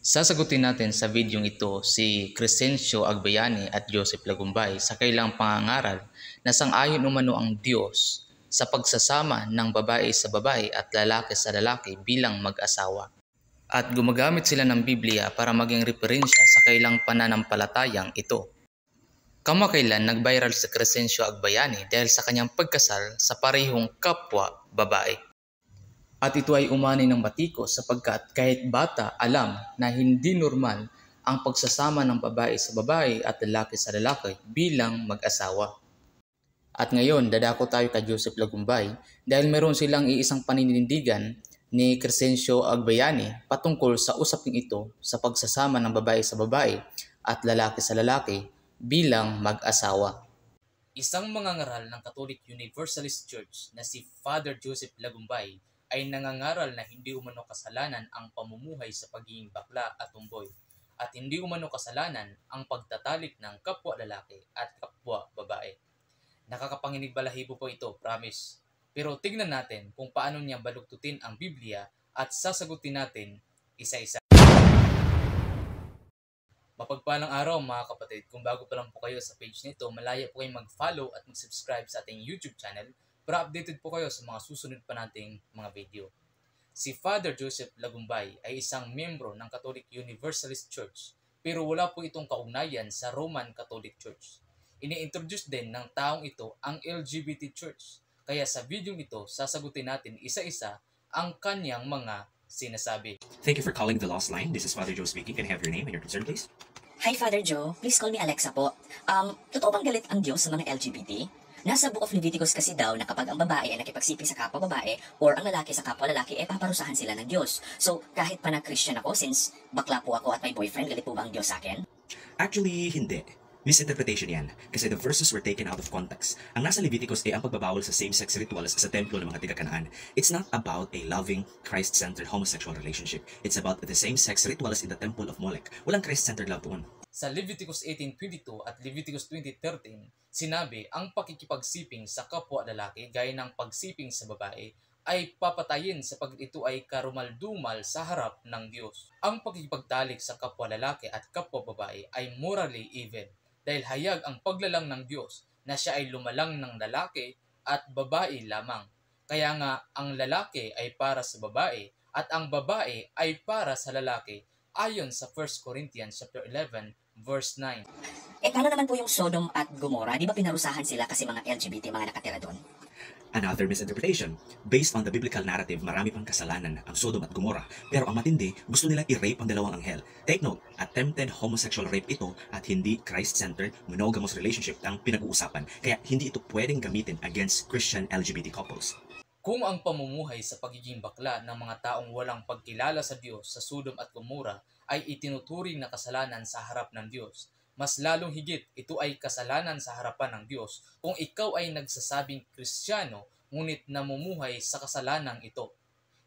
Sasagutin natin sa videong ito si Crescencio Agbayani at Joseph Lagumbay sa kailang pangangaral na sang-ayon umano ang Diyos sa pagsasama ng babae sa babae at lalaki sa lalaki bilang mag-asawa. At gumagamit sila ng Biblia para maging referensya sa kailang pananampalatayang ito. Kamakailan nag-viral si Crescencio Agbayani dahil sa kanyang pagkasal sa parehong kapwa babae. At ito ay umani ng batikos sapagkat kahit bata alam na hindi normal ang pagsasama ng babae sa babae at lalaki sa lalaki bilang mag-asawa. At ngayon, dadako tayo kay Joseph Lagumbay dahil meron silang iisang paninindigan ni Crescencio Agbayani patungkol sa usaping ito sa pagsasama ng babae sa babae at lalaki sa lalaki bilang mag-asawa. Isang mangangaral ng Catholic Universalist Church na si Father Joseph Lagumbay ay nangangaral na hindi umano kasalanan ang pamumuhay sa pagiging bakla at tumboy at hindi umano kasalanan ang pagtatalik ng kapwa lalaki at kapwa babae. Nakakapanginig balahibo po ito, promise. Pero tignan natin kung paano niya baluktutin ang Biblia at sasagutin natin isa-isa. Mapagpalang araw mga kapatid. Kung bago pa lang po kayo sa page nito, malaya po kayong mag-follow at mag-subscribe sa ating YouTube channel para updated po kayo sa mga susunod pa nating mga video. Si Father Joseph Lagumbay ay isang membro ng Catholic Universalist Church pero wala po itong kaugnayan sa Roman Catholic Church. Ini-introduce din ng taong ito ang LGBT Church. Kaya sa video ito, sasagutin natin isa-isa ang kanyang mga sinasabi. Thank you for calling the Lost Line. This is Father Joe speaking. Can I have your name and your concern, please? Hi, Father Joe. Please call me Alexa po. Totoo bang galit ang Diyos sa mga LGBT? Nasa Book of Leviticus kasi daw na kapag ang babae ay nakipagsiping sa kapwa babae or ang lalaki sa kapwa lalaki, paparusahan sila ng Diyos. So, kahit pa na-Christian ako, since bakla po ako at may boyfriend, galit po ba ang Diyos sa akin? Actually, hindi. Misinterpretation yan, kasi the verses were taken out of context. Ang nasa Leviticus ay ang pagbabawal sa same-sex rituals sa templo ng mga tiga-Kanaan. It's not about a loving, Christ-centered homosexual relationship. It's about the same-sex rituals in the temple of Molech. Walang Christ-centered love doon. Sa Leviticus 18:22 at Leviticus 20:13, sinabi ang pakikipagsiping sa kapwa lalaki gaya ng pagsiping sa babae ay papatayin sapagkat ito ay karumaldumal sa harap ng Diyos. Ang pakikipagtalik sa kapwa lalaki at kapwa babae ay morally evil dahil hayag ang paglalang ng Diyos na siya ay lumalang ng lalaki at babae lamang. Kaya nga ang lalaki ay para sa babae at ang babae ay para sa lalaki ayon sa 1 Corinthians chapter 11 verse 9. Paano naman po yung Sodom at Gomorrah? Di ba pinarusahan sila kasi mga LGBT mga nakatira doon? Another misinterpretation. Based on the biblical narrative, marami pang kasalanan ang Sodom at Gomorrah. Pero ang matindi, gusto nilang i-rape ang dalawang anghel. Take note, attempted homosexual rape ito at hindi Christ-centered monogamous relationship ang pinag-uusapan. Kaya hindi ito pwedeng gamitin against Christian LGBT couples. Kung ang pamumuhay sa pagiging bakla ng mga taong walang pagkilala sa Diyos sa Sodom at Gomorrah ay itinuturing na kasalanan sa harap ng Diyos, mas lalong higit ito ay kasalanan sa harapan ng Diyos kung ikaw ay nagsasabing Kristiyano ngunit namumuhay sa kasalanang ito.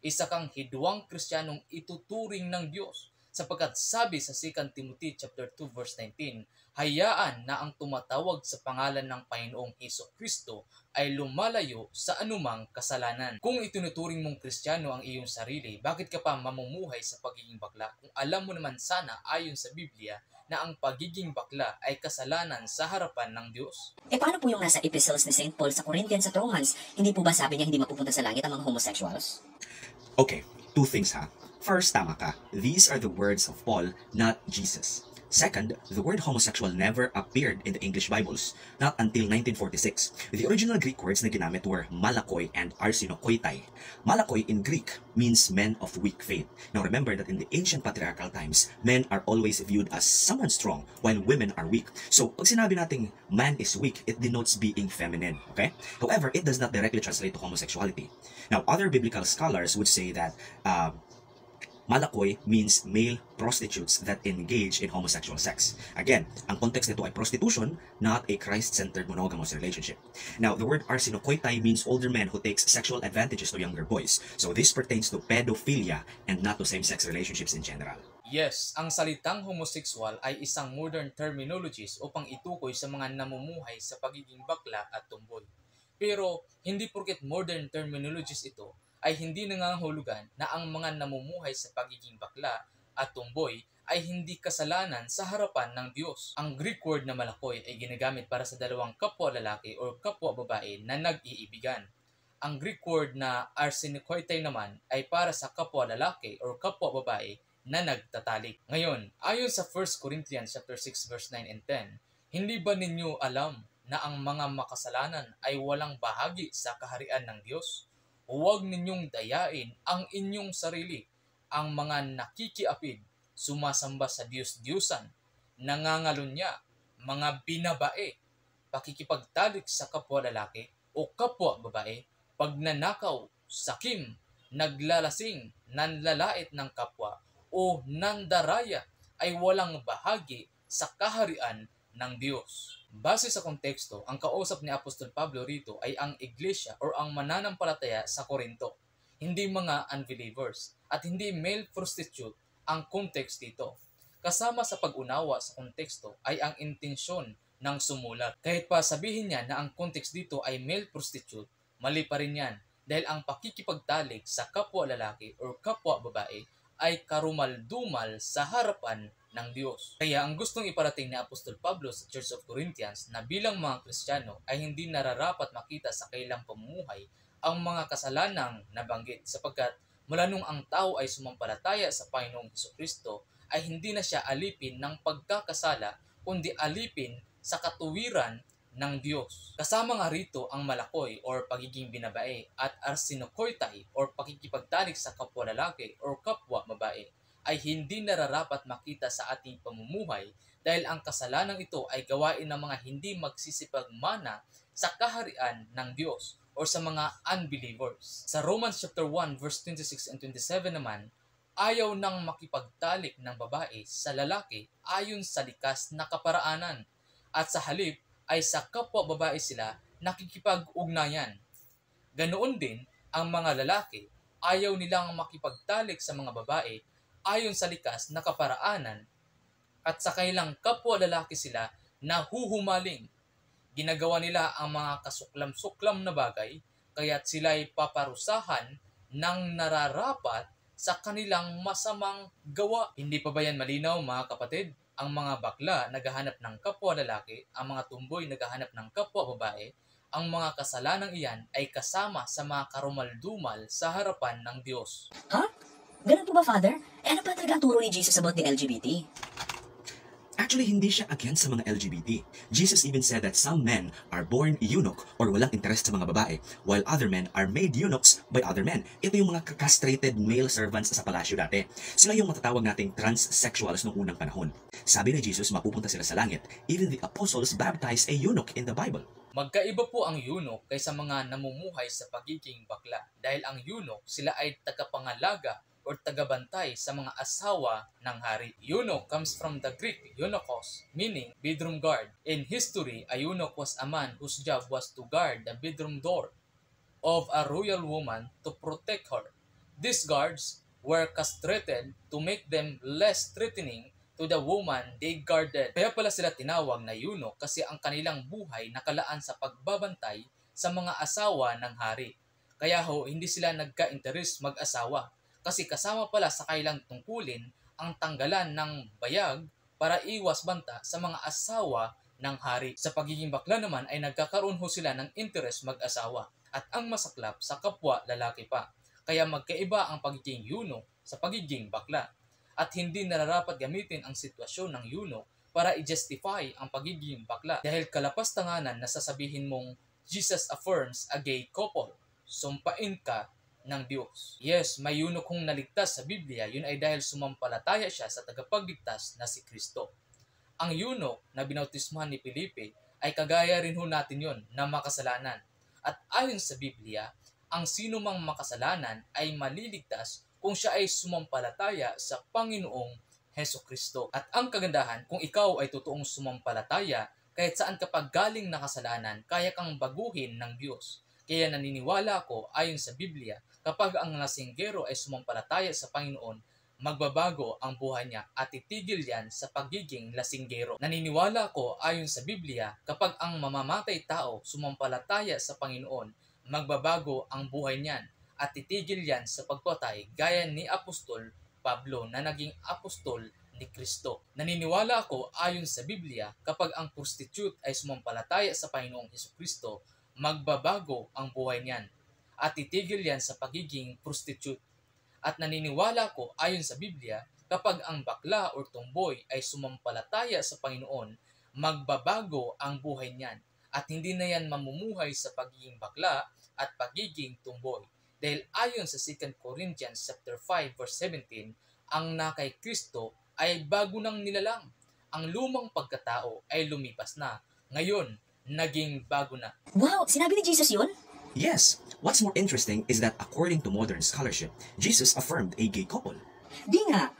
Isa kang hidwang Kristiyanong ituturing ng Diyos sapagkat sabi sa 2 Timothy chapter 2 verse 19, hayaan na ang tumatawag sa pangalan ng Panginoong Hesukristo ay lumalayo sa anumang kasalanan. Kung itinuturing mong Kristiyano ang iyong sarili, bakit ka pa mamumuhay sa pagiging bakla kung alam mo naman sana ayon sa Biblia na ang pagiging bakla ay kasalanan sa harapan ng Diyos? Paano po yung nasa epistles ni St. Paul sa Corinthians at Romans? Hindi po ba sabi niya hindi mapupunta sa langit ang mga homosexuals? Okay, two things ha. First, tama ka. These are the words of Paul, not Jesus. Second, the word homosexual never appeared in the English Bibles, not until 1946. The original Greek words na ginamit were malakoi and arsinokoitai. Malakoi in Greek means men of weak faith. Now remember that in the ancient patriarchal times, men are always viewed as someone strong, while women are weak. So, pag sinabi nating man is weak, it denotes being feminine, okay? However, it does not directly translate to homosexuality. Now, other biblical scholars would say that Malakoi means male prostitutes that engage in homosexual sex. Again, ang context nito ay prostitution, not a Christ-centered monogamous relationship. Now, the word arsinokoitai means older men who takes sexual advantages to younger boys. So this pertains to pedophilia and not to same-sex relationships in general. Yes, ang salitang homosexual ay isang modern terminologies upang itukoy sa mga namumuhay sa pagiging bakla at tumboy. Pero hindi porket modern terminologies ito ay hindi nangangahulugan na ang mga namumuhay sa pagiging bakla at tumboy ay hindi kasalanan sa harapan ng Diyos. Ang Greek word na malakoy ay ginagamit para sa dalawang kapwa lalaki o kapwa babae na nag-iibigan. Ang Greek word na arsenokoitai naman ay para sa kapwa lalaki o kapwa babae na nagtatalik. Ngayon, ayon sa 1 Corinthians chapter 6 verse 9 and 10, hindi ba ninyo alam na ang mga makasalanan ay walang bahagi sa kaharian ng Diyos? Huwag ninyong dayain ang inyong sarili, ang mga nakikiapid, sumasamba sa Diyos-Diyusan, nangangalunya, mga binabae, pakikipagtalik sa kapwa lalaki o kapwa babae, pagnanakaw, sakim, naglalasing, nanlalait ng kapwa, o nandaraya ay walang bahagi sa kaharian ng Diyos. Base sa konteksto, ang kausap ni Apostol Pablo rito ay ang iglesia o ang mananampalataya sa Korinto, hindi mga unbelievers, at hindi male prostitute ang context dito. Kasama sa pag-unawa sa konteksto ay ang intensyon ng sumulat. Kahit pa sabihin niya na ang context dito ay male prostitute, mali pa rin yan dahil ang pakikipagtalik sa kapwa lalaki o kapwa babae ay karumal-dumal sa harapan ng Diyos. Kaya ang gustong iparating ni Apostol Pablo sa Church of Corinthians na bilang mga Kristiyano ay hindi nararapat makita sa kailang pamumuhay ang mga kasalanang nabanggit sapagkat mula nung ang tao ay sumampalataya sa Panginoong Hesukristo ay hindi na siya alipin ng pagkakasala kundi alipin sa katuwiran ng Diyos. Kasama nga rito ang malakoy or pagiging binabae at arsenokoitai or pakikipagtalik sa kapwa lalaki or kapwa babae ay hindi nararapat makita sa ating pamumuhay dahil ang kasalanang ito ay gawain ng mga hindi magsisipagmana sa kaharian ng Diyos o sa mga unbelievers. Sa Romans chapter 1 verse 26 and 27 naman, ayaw nang makipagtalik ng babae sa lalaki ayon sa likas na kaparaanan at sa halip ay sa kapwa babae sila nakikipag-ugnayan. Ganoon din ang mga lalaki, ayaw nilang makipagtalik sa mga babae ayon sa likas na kaparaanan at sa kailang kapwa lalaki sila na huhumaling. Ginagawa nila ang mga kasuklam-suklam na bagay kaya't sila'y paparusahan ng nararapat sa kanilang masamang gawa. Hindi pa ba yan malinaw mga kapatid? Ang mga bakla naghahanap ng kapwa lalaki, ang mga tumboy naghahanap ng kapwa babae, ang mga kasalanang iyan ay kasama sa mga karumaldumal sa harapan ng Diyos. Ha? Ganun po ba, Father? Ano pa talaga ang turo ni Jesus about the LGBT? Actually, hindi siya against sa mga LGBT. Jesus even said that some men are born eunuch or walang interest sa mga babae, while other men are made eunuchs by other men. Ito yung mga castrated male servants sa palasyo dati. Sila yung matatawag nating transsexuals noong unang panahon. Sabi ni Jesus, mapupunta sila sa langit. Even the apostles baptized a eunuch in the Bible. Magkaiba po ang eunuch kaysa mga namumuhay sa pagiging bakla dahil ang eunuch sila ay tagapangalaga o tagabantay sa mga asawa ng hari. Eunuch comes from the Greek eunuchos, meaning bedroom guard. In history, a eunuch was a man whose job was to guard the bedroom door of a royal woman to protect her. These guards were castrated to make them less threatening to the woman they guarded. Kaya pala sila tinawag na eunuch kasi ang kanilang buhay nakalaan sa pagbabantay sa mga asawa ng hari. Kaya hindi sila nagka-interes mag-asawa. Kasi kasama pala sa kailang tungkulin ang tanggalan ng bayag para iwas banta sa mga asawa ng hari. Sa pagiging bakla naman ay nagkakaroon sila ng interes mag-asawa at ang masaklap sa kapwa lalaki pa. Kaya magkaiba ang pagiging eunuch sa pagiging bakla. At hindi nararapat gamitin ang sitwasyon ng eunuch para i-justify ang pagiging bakla. Dahil kalapastanganan na sasabihin mong Jesus affirms a gay couple, sumpain ka ng Diyos. Yes, may eunuchong naligtas sa Biblia, yun ay dahil sumampalataya siya sa tagapagligtas na si Kristo. Ang eunuch na binautismuhan ni Felipe ay kagaya rin natin yun na makasalanan. At ayon sa Biblia, ang sino mang makasalanan ay maliligtas kung siya ay sumampalataya sa Panginoong Hesukristo. At ang kagandahan, kung ikaw ay totoong sumampalataya, kahit saan kapag galing na kasalanan, kaya kang baguhin ng Diyos. Kaya naniniwala ako ayon sa Biblia, kapag ang lasinggero ay sumampalataya sa Panginoon, magbabago ang buhay niya at titigil yan sa pagiging lasinggero. Naniniwala ako ayon sa Biblia, kapag ang mamamatay tao sumampalataya sa Panginoon, magbabago ang buhay niyan at titigil yan sa pagpatay gaya ni Apostol Pablo na naging apostol ni Kristo. Naniniwala ako ayon sa Biblia kapag ang prostitute ay sumampalataya sa Panginoong Hesukristo, magbabago ang buhay niyan at titigil yan sa pagiging prostitute. At naniniwala ko ayon sa Biblia kapag ang bakla o tumboy ay sumampalataya sa Panginoon, magbabago ang buhay niyan at hindi na yan mamumuhay sa pagiging bakla at pagiging tumboy. Dahil ayon sa 2 Corinthians chapter 5 verse 17, ang na kay Kristo ay bago nang nilalang. Ang lumang pagkatao ay lumipas na. Ngayon, naging bago na. Wow, sinabi ni Jesus yun? Yes, what's more interesting is that according to modern scholarship, Jesus affirmed a gay couple. Di nga.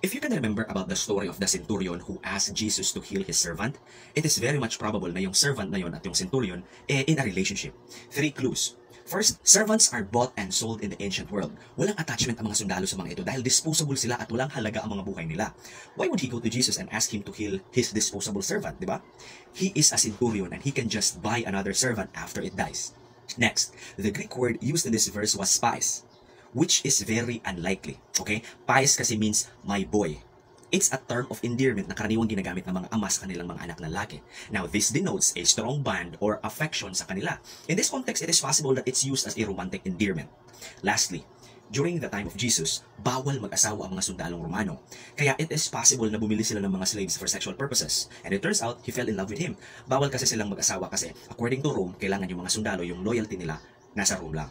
If you can remember about the story of the centurion who asked Jesus to heal his servant, it is very much probable na yung servant na yun at yung centurion in a relationship. 3 clues. First, servants are bought and sold in the ancient world. Walang attachment ang mga sundalo sa mga ito dahil disposable sila at walang halaga ang mga buhay nila. Why would he go to Jesus and ask him to heal his disposable servant, di ba? He is a centurion and he can just buy another servant after it dies. Next, the Greek word used in this verse was pais, which is very unlikely. Okay? Pais kasi means my boy. It's a term of endearment na karaniwang ginagamit ng mga ama sa kanilang mga anak na lalaki. Now, this denotes a strong bond or affection sa kanila. In this context, it is possible that it's used as a romantic endearment. Lastly, during the time of Jesus, bawal mag-asawa ang mga sundalong Romano. Kaya it is possible na bumili sila ng mga slaves for sexual purposes. And it turns out, he fell in love with him. Bawal kasi silang mag-asawa kasi, according to Rome, kailangan yung mga sundalo, yung loyalty nila, nasa Rome lang.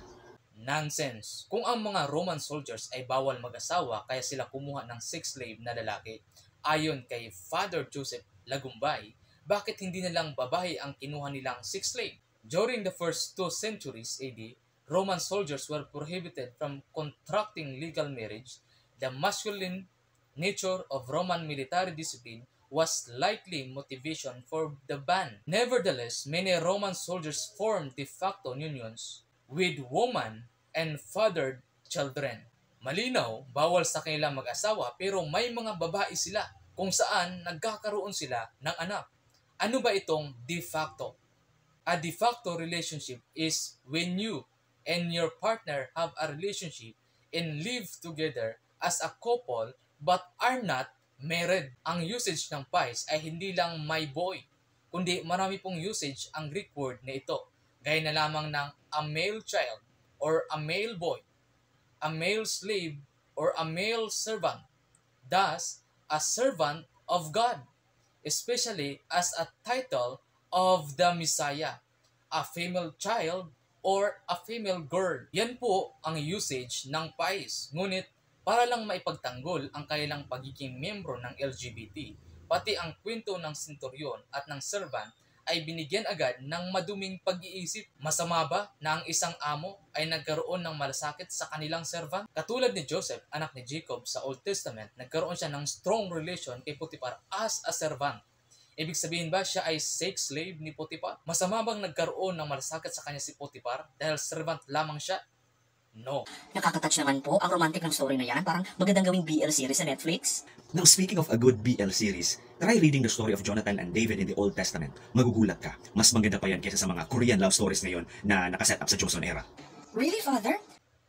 Nonsense! Kung ang mga Roman soldiers ay bawal mag-asawa kaya sila kumuha ng 6 slave na lalaki, ayon kay Father Joseph Lagumbay, bakit hindi na lang babae ang kinuha nilang 6 slave? During the first 2 centuries AD, Roman soldiers were prohibited from contracting legal marriage. The masculine nature of Roman military discipline was likely motivation for the ban. Nevertheless, many Roman soldiers formed de facto unions with women and fathered children. Malinaw, bawal sa kanilang mag-asawa pero may mga babae sila kung saan nagkakaroon sila ng anak. Ano ba itong de facto? A de facto relationship is when you and your partner have a relationship and live together as a couple but are not married. Ang usage ng pais ay hindi lang my boy, kundi marami pong usage ang Greek word na ito. Gaya na lamang ng a male child or a male boy, a male slave or a male servant. Thus, a servant of God, especially as a title of the Messiah, a female child or a female girl. Yan po ang usage ng pais. Ngunit para lang maipagtanggol ang kanilang pagiging membro ng LGBT, pati ang kwento ng centurion at ng servant ay binigyan agad ng maduming pag-iisip. Masama ba na ang isang amo ay nagkaroon ng malasakit sa kanilang servant? Katulad ni Joseph, anak ni Jacob sa Old Testament, nagkaroon siya ng strong relation kay Potiphar as a servant. Ibig sabihin ba siya ay sex slave ni Potiphar? Masama bang nagkaroon ng malasakit sa kanya si Potiphar dahil servant lamang siya? No. Nakakatouch naman po ang romantic ng story na yan. Parang magandang gawing BL series sa Netflix. Now, speaking of a good BL series, try reading the story of Jonathan and David in the Old Testament. Magugulat ka. Mas maganda pa yan kaysa sa mga Korean love stories ngayon na nakaset up sa Joseon era. Really, Father?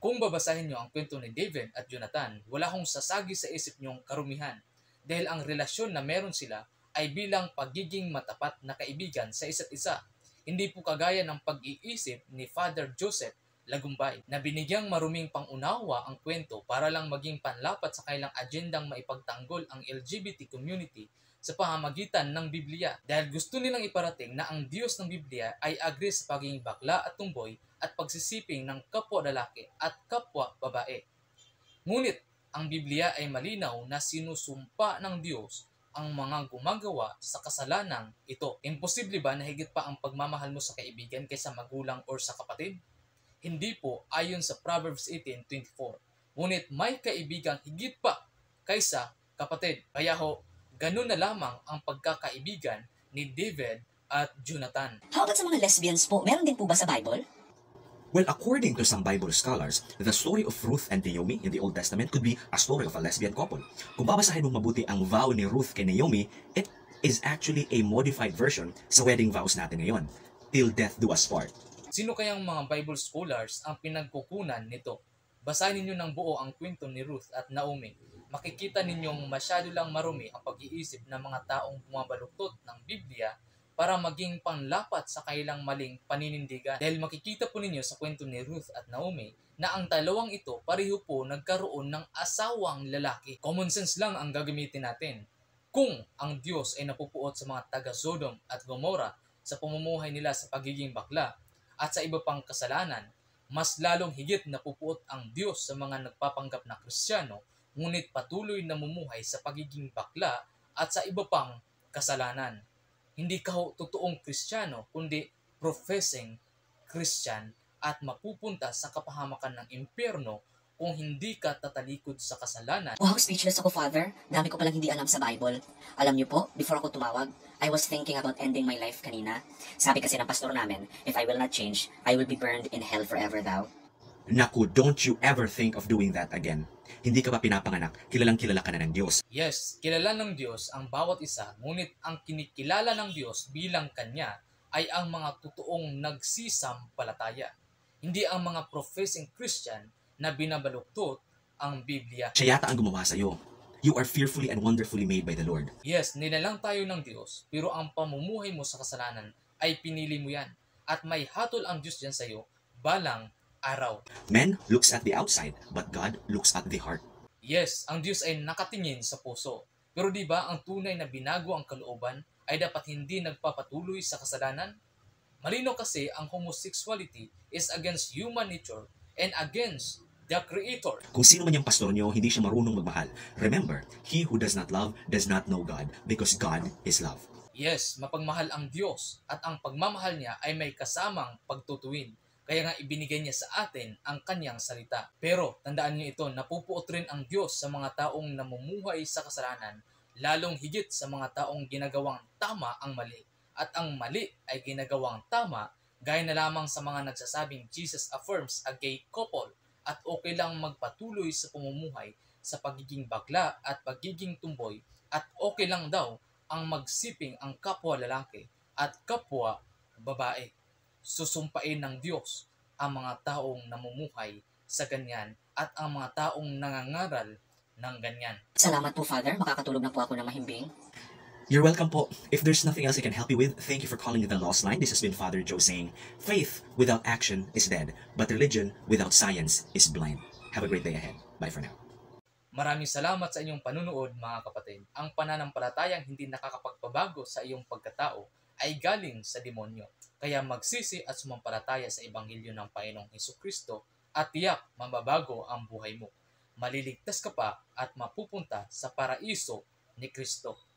Kung babasahin nyo ang kwento ni David at Jonathan, wala hong sasagi sa isip nyong karumihan dahil ang relasyon na meron sila ay bilang pagiging matapat na kaibigan sa isa't isa. Hindi po kagaya ng pag-iisip ni Father Joseph Lagumbay na binigyang maruming pangunawa ang kwento para lang maging panlapat sa kailang agendang maipagtanggol ang LGBT community sa pamamagitan ng Biblia dahil gusto nilang iparating na ang Diyos ng Biblia ay agree sa pagiging bakla at tumboy at pagsisiping ng kapwa lalaki at kapwa babae. Ngunit ang Biblia ay malinaw na sinusumpa ng Diyos ang mga gumagawa sa kasalanang ito. Imposible ba na higit pa ang pagmamahal mo sa kaibigan kaysa magulang or sa kapatid? Hindi po ayon sa Proverbs 18:24. Ngunit may kaibigang higit pa kaysa kapatid. Kaya ganun na lamang ang pagkakaibigan ni David at Jonathan. How about sa mga lesbians po? Meron din po ba sa Bible? Well, according to some Bible scholars, the story of Ruth and Naomi in the Old Testament could be a story of a lesbian couple. Kung babasahin mong mabuti ang vow ni Ruth kay Naomi, it is actually a modified version sa wedding vows natin ngayon. Till death do us part. Sino kayang mga Bible scholars ang pinagkukunan nito? Basahin ninyo ng buo ang kwento ni Ruth at Naomi. makikita ninyong masyado lang marumi ang pag-iisip ng mga taong bumabaluktot ng Biblia para maging panlapat sa kailang maling paninindigan. Dahil makikita po ninyo sa kwento ni Ruth at Naomi na ang dalawang ito pareho po nagkaroon ng asawang lalaki. Common sense lang ang gagamitin natin. Kung ang Diyos ay napupuot sa mga taga Sodom at Gomorrah sa pamumuhay nila sa pagiging bakla at sa iba pang kasalanan, mas lalong higit napupuot ang Diyos sa mga nagpapanggap na Kristiyano ngunit patuloy na namumuhay sa pagiging bakla at sa iba pang kasalanan. Hindi ka totoong Kristiyano kundi professing Christian at mapupunta sa kapahamakan ng impyerno kung hindi ka tatalikod sa kasalanan. Wow, speechless ako, Father. Dami ko palang hindi alam sa Bible. Alam niyo po, before ako tumawag, I was thinking about ending my life kanina. Sabi kasi ng pastor namin, if I will not change, I will be burned in hell forever daw. Naku, don't you ever think of doing that again. Hindi ka pa pinapanganak, kilalang kilala ka na ng Diyos. Yes, kilala ng Diyos ang bawat isa, ngunit ang kinikilala ng Diyos bilang Kanya ay ang mga totoong nagsisampalataya. Hindi ang mga professing Christian na binabaluktot ang Biblia. Siya yata ang gumawa sa'yo. You are fearfully and wonderfully made by the Lord. Yes, nilalang tayo ng Diyos, pero ang pamumuhay mo sa kasalanan ay pinili mo yan. At may hatol ang Diyos dyan sa'yo balang araw. Man looks at the outside, but God looks at the heart. Yes, ang Diyos ay nakatingin sa puso. Pero di ba ang tunay na binago ang kalooban ay dapat hindi nagpapatuloy sa kasalanan? Malino kasi ang homosexuality is against human nature and against the Creator. Kung sino man yung pastor nyo, hindi siya marunong magmahal. Remember, he who does not love does not know God, because God is love. Yes, mapagmahal ang Diyos at ang pagmamahal niya ay may kasamang pagtutuwin. Kaya nga ibinigay niya sa atin ang kanyang salita. Pero tandaan niyo ito, napupuot rin ang Diyos sa mga taong namumuhay sa kasalanan, lalong higit sa mga taong ginagawang tama ang mali. At ang mali ay ginagawang tama, gaya na lamang sa mga nagsasabing Jesus affirms a gay couple at okay lang magpatuloy sa pamumuhay sa pagiging bakla at pagiging tumboy at okay lang daw ang magsiping ang kapwa lalaki at kapwa babae. Susumpain ng Diyos ang mga taong namumuhay sa ganyan at ang mga taong nangangaral ng ganyan. Salamat po, Father. Makakatulog na po ako ng mahimbing. You're welcome po. If there's nothing else I can help you with, thank you for calling the Lost Line. This has been Father Joe saying, faith without action is dead, but religion without science is blind. Have a great day ahead. Bye for now. Maraming salamat sa inyong panunood, mga kapatid. Ang pananampalatayang hindi nakakapagpabago sa iyong pagkatao ay galing sa demonyo. Kaya magsisi at sumampalataya sa Ebanghelyo ng Panginoong Hesukristo at tiyak mababago ang buhay mo. Maliligtas ka pa at mapupunta sa paraiso ni Kristo.